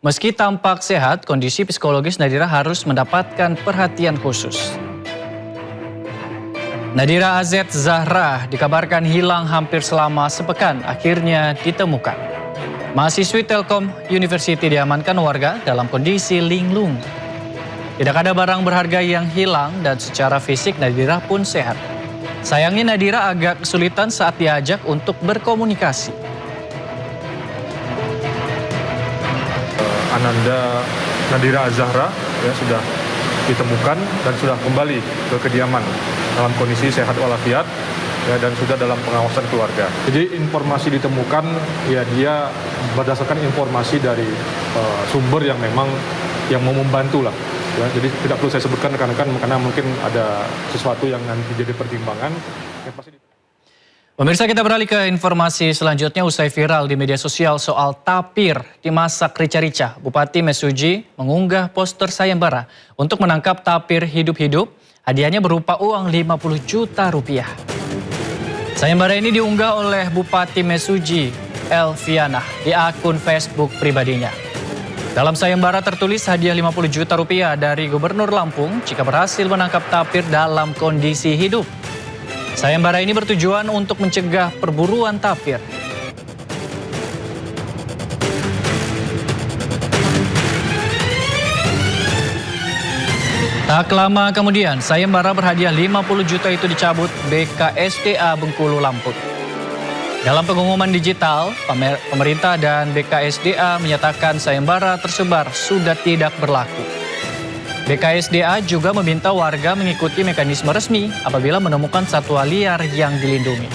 Meski tampak sehat, kondisi psikologis Nadira harus mendapatkan perhatian khusus. Nadira AZ Zahra dikabarkan hilang hampir selama sepekan, akhirnya ditemukan. Mahasiswi Telkom University diamankan warga dalam kondisi linglung. Tidak ada barang berharga yang hilang dan secara fisik Nadira pun sehat. Sayangnya Nadira agak kesulitan saat diajak untuk berkomunikasi. Ananda Nadira Zahra sudah ditemukan dan sudah kembali ke kediaman dalam kondisi sehat walafiat dan sudah dalam pengawasan keluarga. Jadi informasi ditemukan dia berdasarkan informasi dari sumber yang memang yang mau membantu lah. Jadi tidak perlu saya sebutkan rekan-rekan karena mungkin ada sesuatu yang nanti jadi pertimbangan. Pemirsa, kita beralih ke informasi selanjutnya. Usai viral di media sosial soal tapir dimasak rica-rica, Bupati Mesuji mengunggah poster sayembara untuk menangkap tapir hidup-hidup. Hadiahnya berupa uang 50 juta rupiah. Sayembara ini diunggah oleh Bupati Mesuji Elviana di akun Facebook pribadinya. Dalam sayembara tertulis hadiah 50 juta rupiah dari Gubernur Lampung jika berhasil menangkap tapir dalam kondisi hidup. Sayembara ini bertujuan untuk mencegah perburuan tapir. Tak lama kemudian, sayembara berhadiah 50 juta itu dicabut BKSDA Bengkulu Lampung. Dalam pengumuman digital, pemerintah dan BKSDA menyatakan sayembara tersebar sudah tidak berlaku. BKSDA juga meminta warga mengikuti mekanisme resmi apabila menemukan satwa liar yang dilindungi.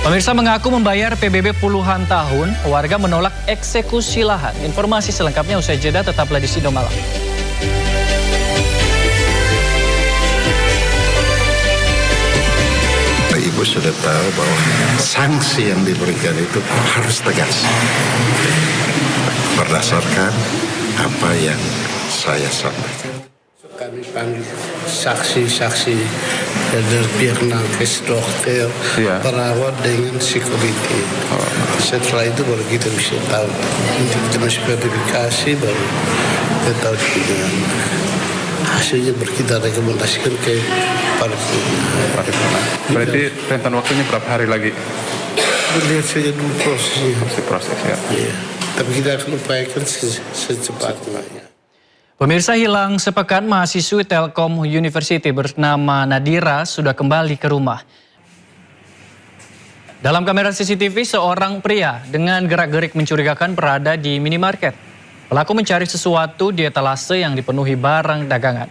Pemirsa mengaku membayar PBB puluhan tahun, warga menolak eksekusi lahan. Informasi selengkapnya usai jeda, tetaplah di Sido Malam. Ibu sudah tahu bahwa sanksi yang diberikan itu harus tegas berdasarkan apa yang saya sampaikan. Kami panggil saksi-saksi dari pihak nakes, dokter, perawat dengan security. Setelah itu baru kita bisa tahu. Nanti kita masih verifikasi baru kita tahu hasilnya kita rekomendasikan ke paripurna. Berarti rentan waktunya berapa hari lagi? Lihat saja dulu prosesnya. Proses ya. Iya. Tapi kita akan upayakan secepatnya. Pemirsa, hilang sepekan mahasiswi Telkom University bernama Nadira sudah kembali ke rumah. Dalam kamera CCTV, seorang pria dengan gerak-gerik mencurigakan berada di minimarket. Pelaku mencari sesuatu di etalase yang dipenuhi barang dagangan.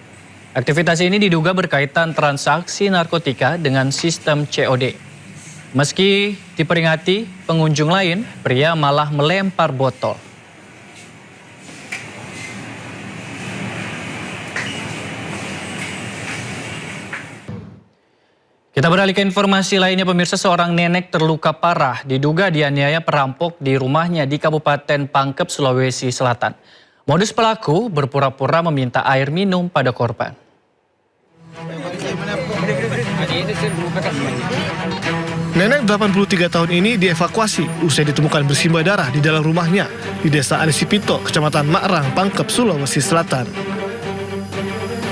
Aktivitas ini diduga berkaitan transaksi narkotika dengan sistem COD. Meski diperingati pengunjung lain, pria malah melempar botol. Kita beralih ke informasi lainnya, pemirsa. Seorang nenek terluka parah diduga dianiaya perampok di rumahnya di Kabupaten Pangkep, Sulawesi Selatan. Modus pelaku berpura-pura meminta air minum pada korban. Nenek 83 tahun ini dievakuasi usai ditemukan bersimbah darah di dalam rumahnya di Desa Anisipito, Kecamatan Makrang, Pangkep, Sulawesi Selatan.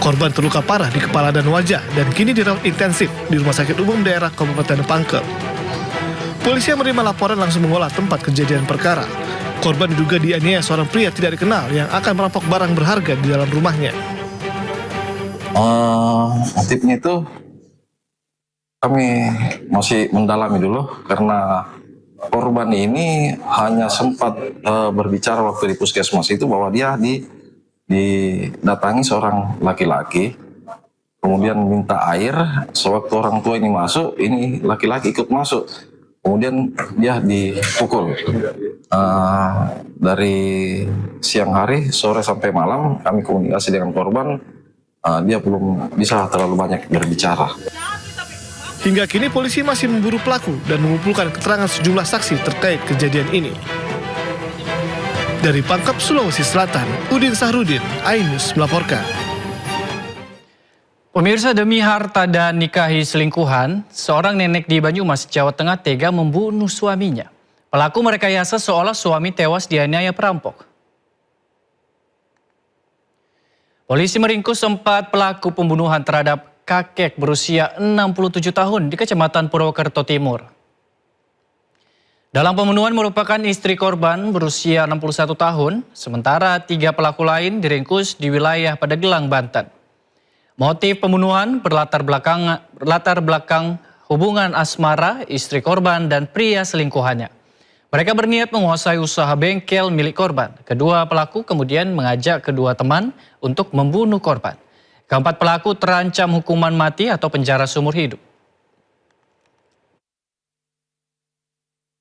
Korban terluka parah di kepala dan wajah dan kini dirawat intensif di Rumah Sakit Umum Daerah Kabupaten Pangkep. Polisi yang menerima laporan langsung mengolah tempat kejadian perkara. Korban diduga dianiaya seorang pria tidak dikenal yang akan merampok barang berharga di dalam rumahnya. Motifnya itu kami masih mendalami dulu karena korban ini hanya sempat berbicara waktu di puskesmas itu bahwa dia didatangi seorang laki-laki, kemudian minta air. Sewaktu orang tua ini masuk, ini laki-laki ikut masuk, kemudian dia dipukul. Dari siang hari, sore sampai malam kami komunikasi dengan korban, dia belum bisa terlalu banyak berbicara. Hingga kini polisi masih memburu pelaku dan mengumpulkan keterangan sejumlah saksi terkait kejadian ini. Dari Pangkep, Sulawesi Selatan, Udin Sahrudin, Ainus melaporkan. Pemirsa, demi harta dan nikahi selingkuhan, seorang nenek di Banyumas, Jawa Tengah tega membunuh suaminya. Pelaku merekayasa seolah suami tewas dianiaya perampok. Polisi meringkus 4 pelaku pembunuhan terhadap kakek berusia 67 tahun di Kecamatan Purwokerto Timur. Dalam pembunuhan merupakan istri korban berusia 61 tahun, sementara 3 pelaku lain diringkus di wilayah Pandeglang, Banten. Motif pembunuhan berlatar belakang hubungan asmara istri korban dan pria selingkuhannya. Mereka berniat menguasai usaha bengkel milik korban. Kedua pelaku kemudian mengajak kedua teman untuk membunuh korban. Keempat pelaku terancam hukuman mati atau penjara seumur hidup.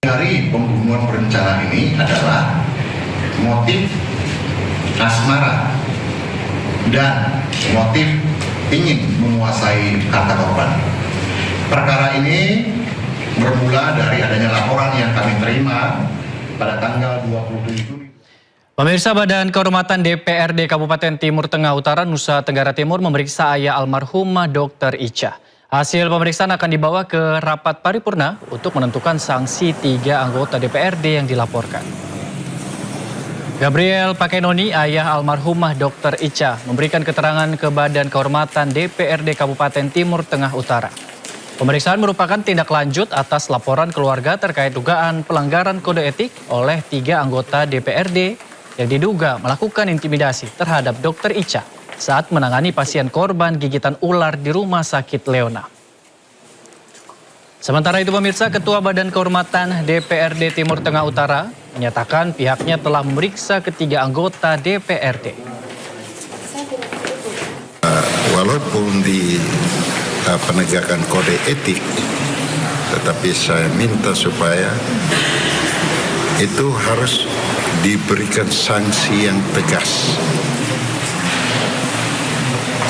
Dari pembunuhan berencana ini adalah motif asmara dan motif ingin menguasai harta korban. Perkara ini bermula dari adanya laporan yang kami terima pada tanggal 27 Juli. Pemirsa, Badan Kehormatan DPRD Kabupaten Timur Tengah Utara Nusa Tenggara Timur memeriksa ayah almarhumah Dr. Ica. Hasil pemeriksaan akan dibawa ke rapat paripurna untuk menentukan sanksi 3 anggota DPRD yang dilaporkan. Gabriel Pakenoni, ayah almarhumah Dr. Ica, memberikan keterangan ke Badan Kehormatan DPRD Kabupaten Timur Tengah Utara. Pemeriksaan merupakan tindak lanjut atas laporan keluarga terkait dugaan pelanggaran kode etik oleh 3 anggota DPRD yang diduga melakukan intimidasi terhadap Dr. Ica saat menangani pasien korban gigitan ular di Rumah Sakit Leona. Sementara itu pemirsa, Ketua Badan Kehormatan DPRD Timur Tengah Utara menyatakan pihaknya telah memeriksa ketiga anggota DPRD. Walaupun di penegakan kode etik, tetapi saya minta supaya itu harus diberikan sanksi yang tegas.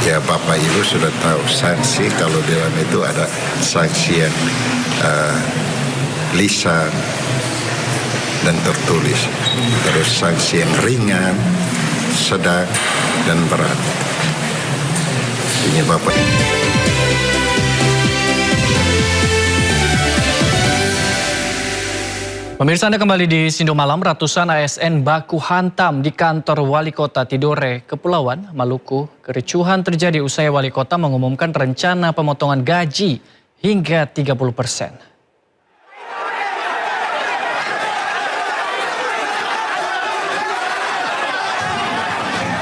Ya, Bapak Ibu sudah tahu sanksi kalau dalam itu ada sanksi yang lisan dan tertulis. Terus sanksi yang ringan, sedang, dan berat. Ini Bapak. Pemirsa, Anda kembali di Sindo Malam. Ratusan ASN baku hantam di kantor Wali Kota Tidore, Kepulauan Maluku. Kericuhan terjadi usai Wali Kota mengumumkan rencana pemotongan gaji hingga 30%.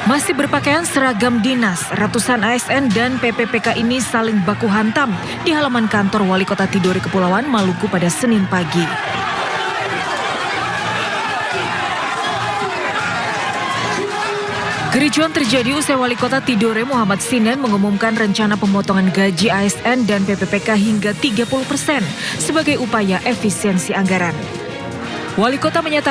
Masih berpakaian seragam dinas, ratusan ASN dan PPPK ini saling baku hantam di halaman kantor Wali Kota Tidore, Kepulauan Maluku pada Senin pagi. Kericuhan terjadi usai Wali Kota Tidore Muhammad Sinan mengumumkan rencana pemotongan gaji ASN dan PPPK hingga 30% sebagai upaya efisiensi anggaran. Wali Kota menyatakan